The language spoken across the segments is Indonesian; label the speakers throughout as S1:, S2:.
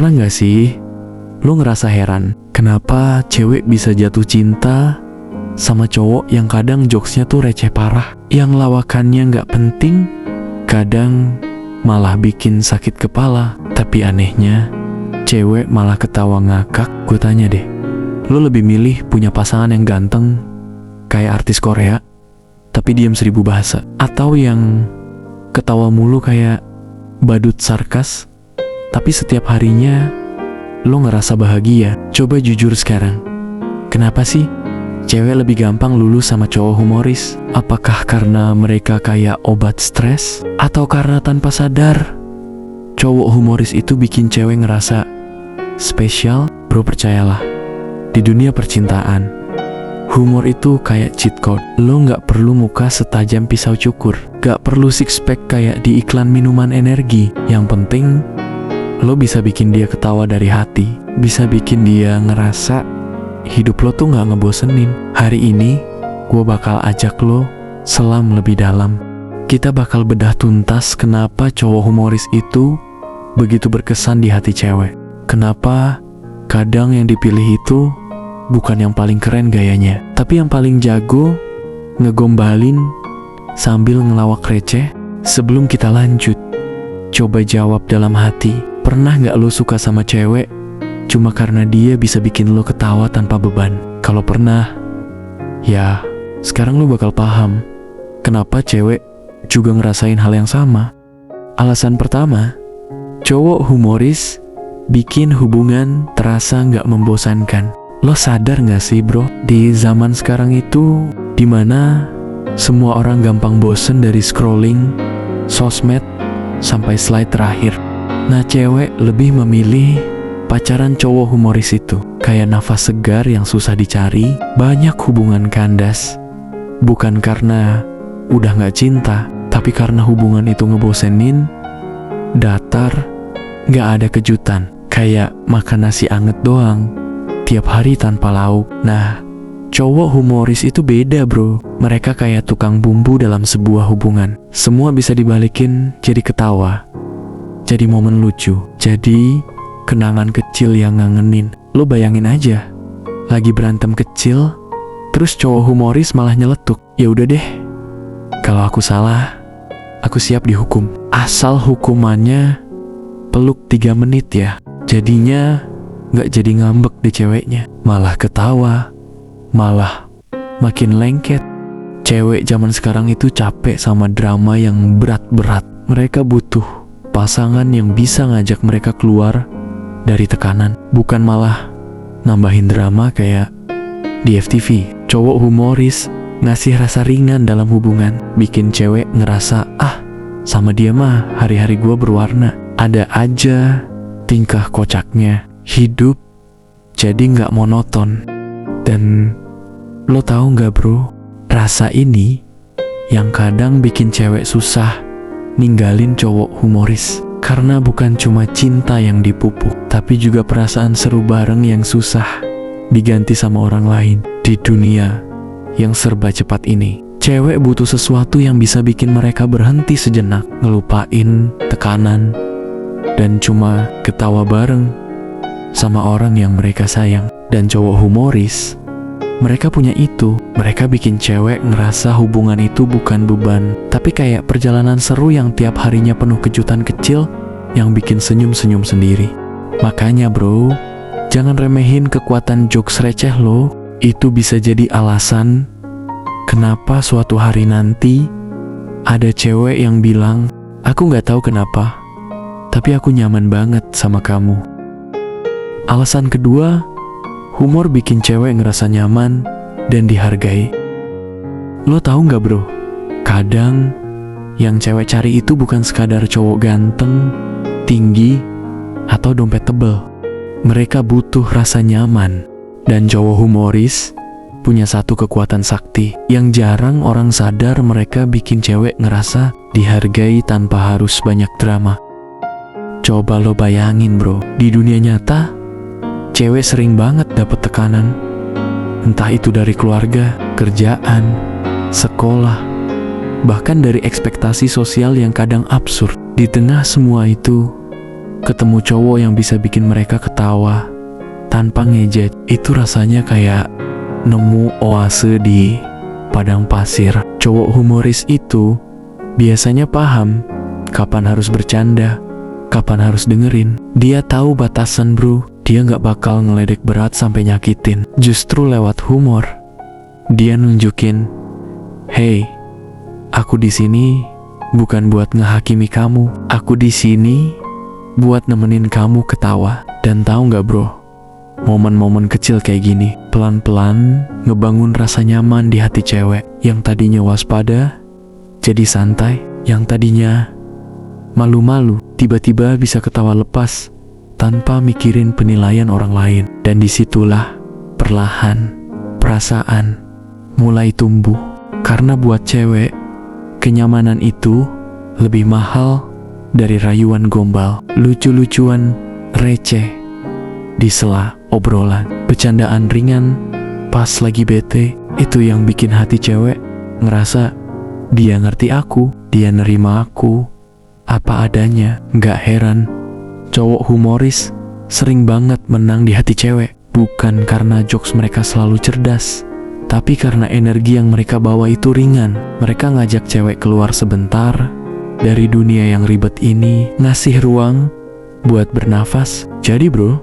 S1: Pernah gak sih lo ngerasa heran kenapa cewek bisa jatuh cinta sama cowok yang kadang jokesnya tuh receh parah, yang lawakannya gak penting, kadang malah bikin sakit kepala. Tapi anehnya cewek malah ketawa ngakak. Gue tanya deh, lo lebih milih punya pasangan yang ganteng kayak artis Korea tapi diam 1000 bahasa, atau yang ketawa mulu kayak badut sarkas tapi setiap harinya lo ngerasa bahagia? Coba jujur sekarang, kenapa sih cewek lebih gampang lulus sama cowok humoris? Apakah karena mereka kayak obat stres? Atau karena tanpa sadar cowok humoris itu bikin cewek ngerasa spesial? Bro, percayalah, di dunia percintaan, humor itu kayak cheat code. Lo gak perlu muka setajam pisau cukur, gak perlu six pack kayak di iklan minuman energi. Yang penting lo bisa bikin dia ketawa dari hati, bisa bikin dia ngerasa hidup lo tuh gak ngebosenin. Hari ini gue bakal ajak lo selam lebih dalam. Kita bakal bedah tuntas kenapa cowok humoris itu begitu berkesan di hati cewek. Kenapa kadang yang dipilih itu bukan yang paling keren gayanya, tapi yang paling jago ngegombalin sambil ngelawak receh. Sebelum kita lanjut, coba jawab dalam hati, pernah gak lo suka sama cewek cuma karena dia bisa bikin lo ketawa tanpa beban? Kalau pernah, ya sekarang lo bakal paham kenapa cewek juga ngerasain hal yang sama. Alasan pertama, cowok humoris bikin hubungan terasa gak membosankan. Lo sadar gak sih bro, di zaman sekarang itu dimana semua orang gampang bosen dari scrolling sosmed sampai slide terakhir. Nah, cewek lebih memilih pacaran cowok humoris itu kayak nafas segar yang susah dicari. Banyak hubungan kandas bukan karena udah gak cinta, tapi karena hubungan itu ngebosenin, datar, gak ada kejutan, kayak makan nasi anget doang tiap hari tanpa lauk. Nah, cowok humoris itu beda bro. Mereka kayak tukang bumbu dalam sebuah hubungan. Semua bisa dibalikin jadi ketawa, jadi momen lucu, jadi kenangan kecil yang ngangenin. Lo bayangin aja, lagi berantem kecil, terus cowok humoris malah nyeletuk. Ya udah deh, kalau aku salah, aku siap dihukum. Asal hukumannya peluk 3 menit ya. Jadinya gak jadi ngambek deh ceweknya, malah ketawa, malah makin lengket. Cewek zaman sekarang itu capek sama drama yang berat-berat. Mereka butuh pasangan yang bisa ngajak mereka keluar dari tekanan, bukan malah nambahin drama kayak di FTV. Cowok humoris ngasih rasa ringan dalam hubungan, bikin cewek ngerasa, sama dia mah hari-hari gua berwarna. Ada aja tingkah kocaknya. Hidup jadi gak monoton. Dan lo tahu gak bro, rasa ini yang kadang bikin cewek susah ninggalin cowok humoris. Karena bukan cuma cinta yang dipupuk, tapi juga perasaan seru bareng yang susah diganti sama orang lain. Di dunia yang serba cepat ini, cewek butuh sesuatu yang bisa bikin mereka berhenti sejenak, ngelupain tekanan, dan cuma ketawa bareng sama orang yang mereka sayang. Dan cowok humoris, mereka punya itu. Mereka bikin cewek ngerasa hubungan itu bukan beban, tapi kayak perjalanan seru yang tiap harinya penuh kejutan kecil yang bikin senyum-senyum sendiri. Makanya bro, jangan remehin kekuatan jokes receh lo. Itu bisa jadi alasan kenapa suatu hari nanti ada cewek yang bilang, aku gak tahu kenapa, tapi aku nyaman banget sama kamu. Alasan kedua, humor bikin cewek ngerasa nyaman dan dihargai. Lo tahu gak bro, kadang yang cewek cari itu bukan sekadar cowok ganteng, tinggi, atau dompet tebel. Mereka butuh rasa nyaman. Dan cowok humoris punya satu kekuatan sakti yang jarang orang sadar. Mereka bikin cewek ngerasa dihargai tanpa harus banyak drama. Coba lo bayangin bro, di dunia nyata cewek sering banget dapet tekanan, entah itu dari keluarga, kerjaan, sekolah, bahkan dari ekspektasi sosial yang kadang absurd. Di tengah semua itu, ketemu cowok yang bisa bikin mereka ketawa tanpa ngejek, itu rasanya kayak nemu oase di padang pasir. Cowok humoris itu biasanya paham kapan harus bercanda, kapan harus dengerin. Dia tahu batasan bro, dia gak bakal ngeledek berat sampai nyakitin. Justru lewat humor, dia nunjukin, hey, aku di sini bukan buat ngehakimi kamu, aku di sini buat nemenin kamu ketawa. Dan tahu gak bro, momen-momen kecil kayak gini pelan-pelan ngebangun rasa nyaman di hati cewek. Yang tadinya waspada jadi santai, yang tadinya malu-malu tiba-tiba bisa ketawa lepas tanpa mikirin penilaian orang lain. Dan disitulah perlahan perasaan mulai tumbuh. Karena buat cewek, kenyamanan itu lebih mahal dari rayuan gombal, lucu-lucuan receh di sela obrolan, bercandaan ringan pas lagi bete. Itu yang bikin hati cewek ngerasa dia ngerti aku, dia nerima aku apa adanya. Gak heran cowok humoris sering banget menang di hati cewek, bukan karena jokes mereka selalu cerdas, tapi karena energi yang mereka bawa itu ringan. Mereka ngajak cewek keluar sebentar dari dunia yang ribet ini, ngasih ruang buat bernafas. Jadi bro,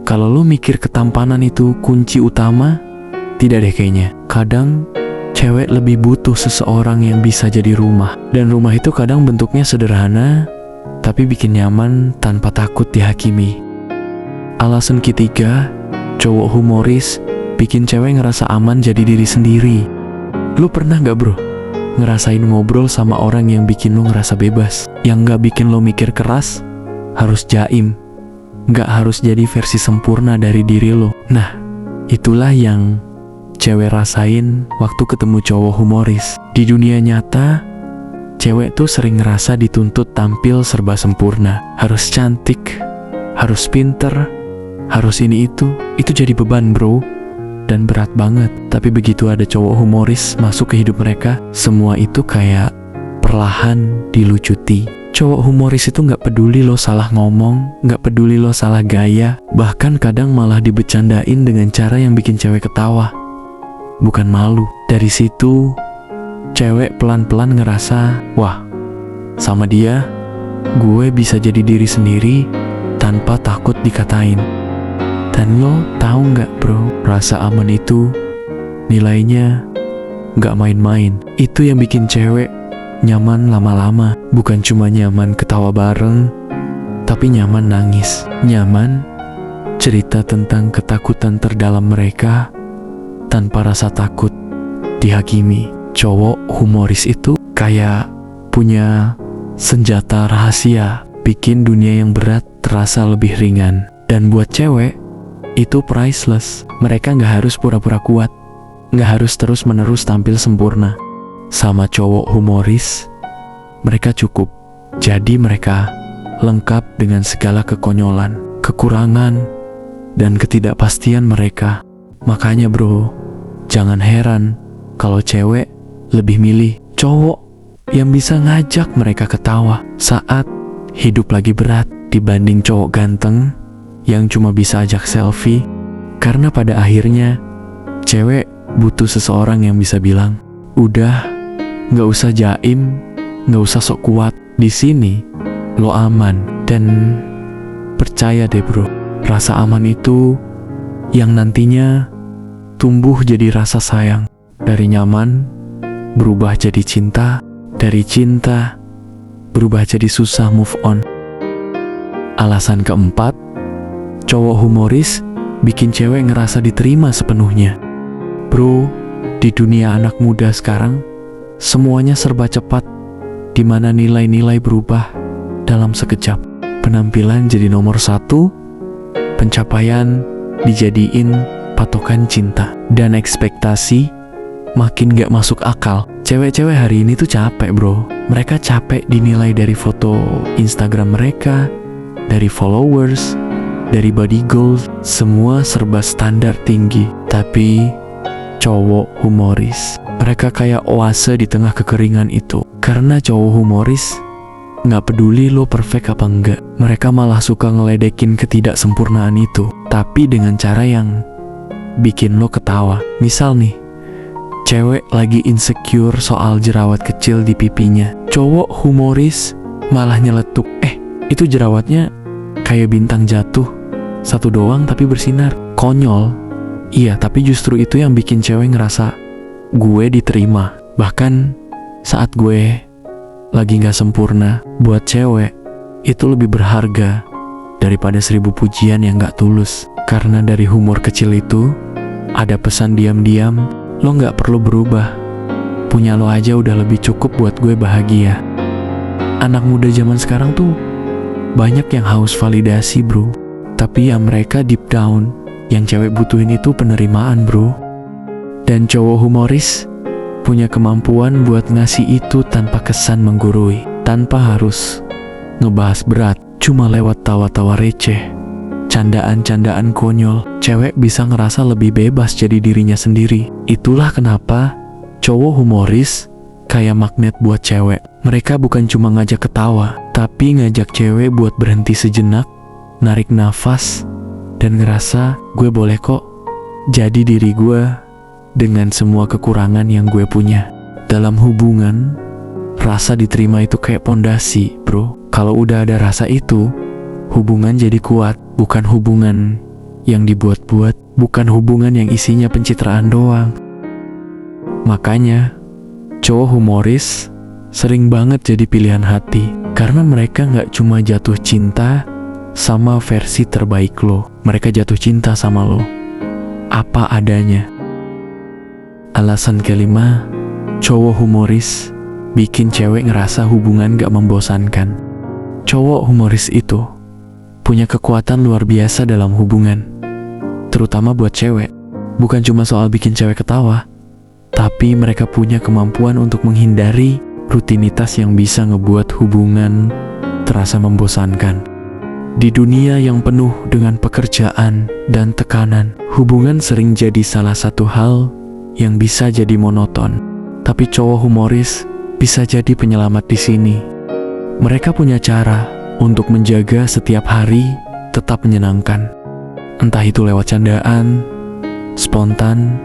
S1: kalau lu mikir ketampanan itu kunci utama, tidak deh kayaknya. Kadang cewek lebih butuh seseorang yang bisa jadi rumah. Dan rumah itu kadang bentuknya sederhana, tapi bikin nyaman tanpa takut dihakimi. Alasan ketiga, cowok humoris bikin cewek ngerasa aman jadi diri sendiri. Lu pernah gak bro ngerasain ngobrol sama orang yang bikin lu ngerasa bebas, yang gak bikin lu mikir keras, harus jaim, gak harus jadi versi sempurna dari diri lu. Nah, itulah yang cewek rasain waktu ketemu cowok humoris. Di dunia nyata, cewek tuh sering ngerasa dituntut tampil serba sempurna, harus cantik, harus pinter, harus ini itu jadi beban bro, dan berat banget. Tapi begitu ada cowok humoris masuk ke hidup mereka, semua itu kayak perlahan dilucuti. Cowok humoris itu gak peduli lo salah ngomong, gak peduli lo salah gaya, bahkan kadang malah dibecandain dengan cara yang bikin cewek ketawa, bukan malu. Dari situ cewek pelan-pelan ngerasa, wah, sama dia gue bisa jadi diri sendiri tanpa takut dikatain. Dan lo tahu gak bro, rasa aman itu nilainya gak main-main. Itu yang bikin cewek nyaman lama-lama. Bukan cuma nyaman ketawa bareng, tapi nyaman nangis, nyaman cerita tentang ketakutan terdalam mereka tanpa rasa takut dihakimi. Cowok humoris itu kayak punya senjata rahasia, bikin dunia yang berat terasa lebih ringan. Dan buat cewek, itu priceless. Mereka gak harus pura-pura kuat, gak harus terus-menerus tampil sempurna. Sama cowok humoris, mereka cukup. Jadi mereka lengkap dengan segala kekonyolan, kekurangan, dan ketidakpastian mereka. Makanya bro, jangan heran kalau cewek lebih milih cowok yang bisa ngajak mereka ketawa saat hidup lagi berat, dibanding cowok ganteng yang cuma bisa ajak selfie. Karena pada akhirnya cewek butuh seseorang yang bisa bilang, udah, gak usah jaim, gak usah sok kuat, di sini lo aman. Dan percaya deh bro, rasa aman itu yang nantinya tumbuh jadi rasa sayang. Dari nyaman berubah jadi cinta, dari cinta berubah jadi susah move on. Alasan keempat, cowok humoris bikin cewek ngerasa diterima sepenuhnya. Bro, di dunia anak muda sekarang, semuanya serba cepat, dimana nilai-nilai berubah dalam sekejap. Penampilan jadi nomor satu, pencapaian dijadiin patokan cinta, dan ekspektasi makin gak masuk akal. Cewek-cewek hari ini tuh capek bro. Mereka capek dinilai dari foto Instagram mereka, dari followers, dari body goals, semua serba standar tinggi. Tapi cowok humoris, mereka kayak oase di tengah kekeringan itu. Karena cowok humoris nggak peduli lo perfect apa enggak. Mereka malah suka ngeledekin ketidaksempurnaan itu, tapi dengan cara yang bikin lo ketawa. Misal nih, cewek lagi insecure soal jerawat kecil di pipinya. Cowok humoris malah nyeletuk, itu jerawatnya kayak bintang jatuh, satu doang tapi bersinar. Konyol, iya, tapi justru itu yang bikin cewek ngerasa gue diterima. Bahkan saat gue lagi gak sempurna, buat cewek itu lebih berharga daripada 1000 pujian yang gak tulus. Karena dari humor kecil itu ada pesan diam-diam, lo gak perlu berubah, punya lo aja udah lebih cukup buat gue bahagia. Anak muda zaman sekarang tuh banyak yang haus validasi bro, tapi ya mereka deep down yang cewek butuhin itu penerimaan bro. Dan cowok humoris punya kemampuan buat ngasih itu tanpa kesan menggurui, tanpa harus ngebahas berat, cuma lewat tawa-tawa receh, candaan-candaan konyol. Cewek bisa ngerasa lebih bebas jadi dirinya sendiri. Itulah kenapa cowok humoris kayak magnet buat cewek. Mereka bukan cuma ngajak ketawa, tapi ngajak cewek buat berhenti sejenak, narik nafas, dan ngerasa gue boleh kok jadi diri gue dengan semua kekurangan yang gue punya. Dalam hubungan, rasa diterima itu kayak pondasi bro. Kalau udah ada rasa itu, hubungan jadi kuat. Bukan hubungan yang dibuat-buat, bukan hubungan yang isinya pencitraan doang. Makanya cowok humoris sering banget jadi pilihan hati, karena mereka gak cuma jatuh cinta sama versi terbaik lo, mereka jatuh cinta sama lo apa adanya. Alasan kelima, cowok humoris bikin cewek ngerasa hubungan gak membosankan. Cowok humoris itu punya kekuatan luar biasa dalam hubungan, terutama buat cewek. Bukan cuma soal bikin cewek ketawa, tapi mereka punya kemampuan untuk menghindari rutinitas yang bisa ngebuat hubungan terasa membosankan. Di dunia yang penuh dengan pekerjaan dan tekanan, hubungan sering jadi salah satu hal yang bisa jadi monoton. Tapi cowok humoris bisa jadi penyelamat di sini. Mereka punya cara untuk menjaga setiap hari tetap menyenangkan. Entah itu lewat candaan spontan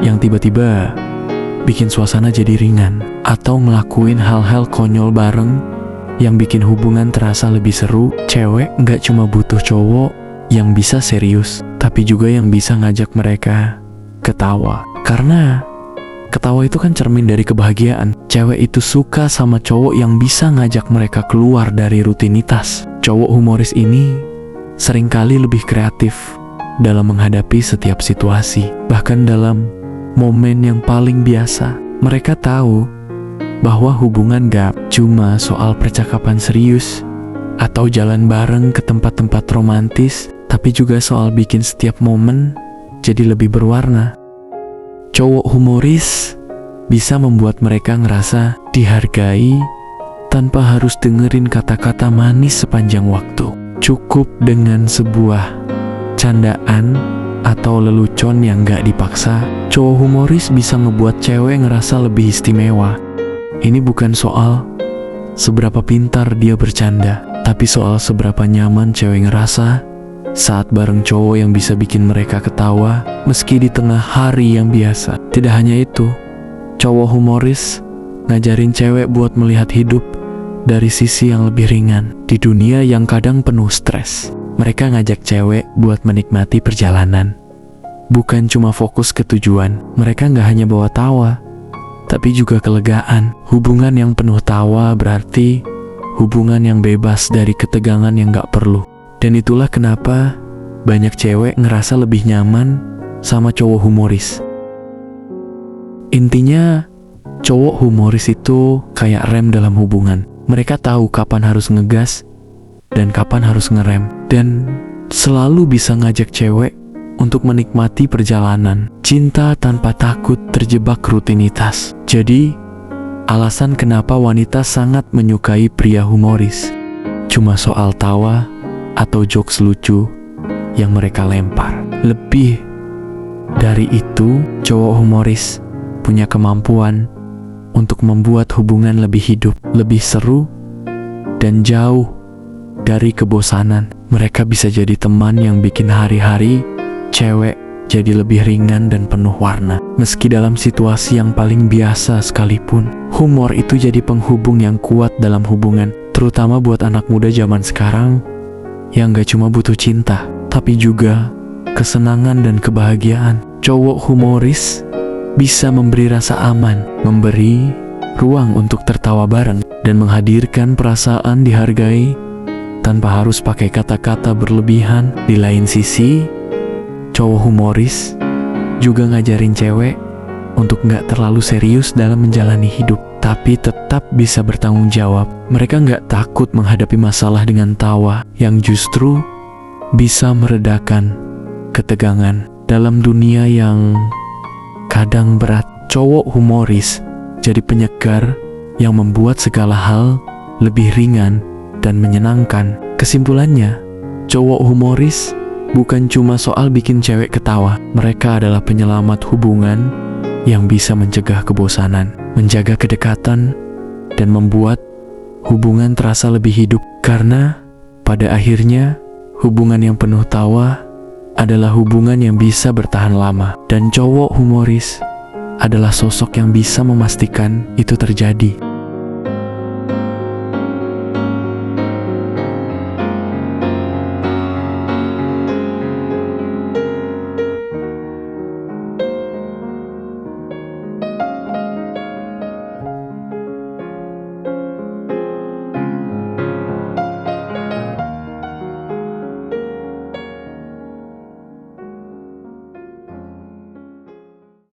S1: yang tiba-tiba bikin suasana jadi ringan, atau ngelakuin hal-hal konyol bareng yang bikin hubungan terasa lebih seru. Cewek gak cuma butuh cowok yang bisa serius, tapi juga yang bisa ngajak mereka ketawa. Karena ketawa itu kan cermin dari kebahagiaan. Cewek itu suka sama cowok yang bisa ngajak mereka keluar dari rutinitas. Cowok humoris ini seringkali lebih kreatif dalam menghadapi setiap situasi. Bahkan dalam momen yang paling biasa, mereka tahu bahwa hubungan gak cuma soal percakapan serius atau jalan bareng ke tempat-tempat romantis, tapi juga soal bikin setiap momen jadi lebih berwarna. Cowok humoris bisa membuat mereka ngerasa dihargai tanpa harus dengerin kata-kata manis sepanjang waktu. Cukup dengan sebuah candaan atau lelucon yang gak dipaksa, cowok humoris bisa ngebuat cewek ngerasa lebih istimewa. Ini bukan soal seberapa pintar dia bercanda, tapi soal seberapa nyaman cewek ngerasa saat bareng cowok yang bisa bikin mereka ketawa meski di tengah hari yang biasa. Tidak hanya itu, cowok humoris ngajarin cewek buat melihat hidup dari sisi yang lebih ringan. Di dunia yang kadang penuh stres, mereka ngajak cewek buat menikmati perjalanan, bukan cuma fokus ke tujuan. Mereka gak hanya bawa tawa, tapi juga kelegaan. Hubungan yang penuh tawa berarti hubungan yang bebas dari ketegangan yang gak perlu. Dan itulah kenapa banyak cewek ngerasa lebih nyaman sama cowok humoris. Intinya, cowok humoris itu kayak rem dalam hubungan. Mereka tahu kapan harus ngegas dan kapan harus ngerem, dan selalu bisa ngajak cewek untuk menikmati perjalanan cinta tanpa takut terjebak rutinitas. Jadi, alasan kenapa wanita sangat menyukai pria humoris cuma soal tawa atau jokes lucu yang mereka lempar. Lebih dari itu, cowok humoris punya kemampuan untuk membuat hubungan lebih hidup, lebih seru, dan jauh dari kebosanan. Mereka bisa jadi teman yang bikin hari-hari cewek jadi lebih ringan dan penuh warna. Meski dalam situasi yang paling biasa sekalipun, humor itu jadi penghubung yang kuat dalam hubungan, terutama buat anak muda zaman sekarang yang gak cuma butuh cinta, tapi juga kesenangan dan kebahagiaan. Cowok humoris bisa memberi rasa aman, memberi ruang untuk tertawa bareng, dan menghadirkan perasaan dihargai tanpa harus pakai kata-kata berlebihan. Di lain sisi, cowok humoris juga ngajarin cewek untuk gak terlalu serius dalam menjalani hidup, tapi tetap bisa bertanggung jawab. Mereka gak takut menghadapi masalah dengan tawa yang justru bisa meredakan ketegangan dalam dunia yang kadang berat. Cowok humoris jadi penyegar yang membuat segala hal lebih ringan dan menyenangkan. Kesimpulannya, cowok humoris bukan cuma soal bikin cewek ketawa. Mereka adalah penyelamat hubungan yang bisa mencegah kebosanan, menjaga kedekatan, dan membuat hubungan terasa lebih hidup. Karena pada akhirnya, hubungan yang penuh tawa adalah hubungan yang bisa bertahan lama. Dan cowok humoris adalah sosok yang bisa memastikan itu terjadi.